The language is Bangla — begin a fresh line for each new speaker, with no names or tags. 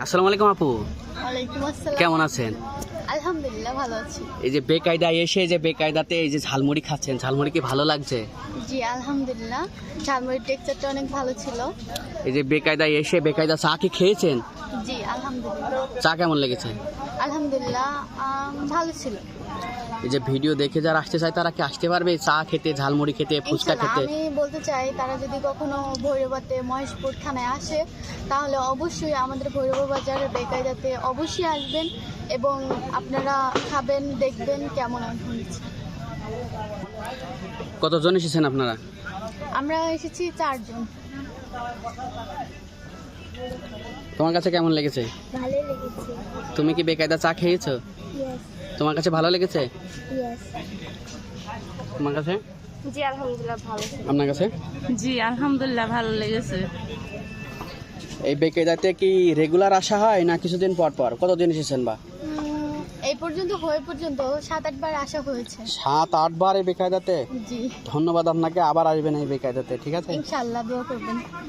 আসসালামু আলাইকুম আপু,
ওয়ালাইকুম আসসালাম।
কেমন আছেন?
আলহামদুলিল্লাহ ভালো আছি।
এই যে বেকায়দায় এসে যে বেকায়দাতে এই যে ঝালমুড়ি খাচ্ছেন, ঝালমুড়ি কি ভালো লাগছে?
জি আলহামদুলিল্লাহ, ঝালমুড়ির টেক্সচারটা অনেক ভালো ছিল।
এই যে বেকায়দায় এসে বেকায়দা চা কি খেয়েছেন?
জি আলহামদুলিল্লাহ।
চা কেমন লেগেছে?
আলহামদুলিল্লাহ ভালো ছিল।
এই যে ভিডিও দেখে যারা আসতে চায় তারা কি আসতে পারবে চা খেতে, ঝালমুড়ি খেতে, ফুচকা
ইনশাআল্লাহ,
খেতে?
আমি বলতে চাই তারা যদি কখনো ভৈরবাতে মহেশপুর থানায় আসে তাহলে অবশ্যই আমাদের ভৈরব বাজারের বেকায়দাতে অবশ্যই আসবেন এবং আপনারা খাবেন, দেখবেন কেমন হয়েছে।
কতজন এসেছেন আপনারা?
আমরা এসেছি 4 জন।
তোমার কাছে কেমন লেগেছে?
ভালোই লেগেছে।
তুমি কি বেকায়দা চা খেয়েছো?
ইয়েস
তোমার কাছে ভালো লেগেছে?
ইয়েস।
তোমার কাছে?
জি আলহামদুলিল্লাহ ভালো।
আপনার কাছে?
জি আলহামদুলিল্লাহ ভালো লেগেছে।
এই বেকায়দাতে কি রেগুলার আসা হয় না কিছুদিন পর পর? কতদিন এসেছেন বা?
এই পর্যন্ত 7-8 বার আসা হয়েছে।
7-8 বার এই বেকায়দাতে?
জি
ধন্যবাদ আপনাকে, আবার আসবেন এই বেকায়দাতে, ঠিক আছে?
ইনশাআল্লাহ, দোয়া করবেন।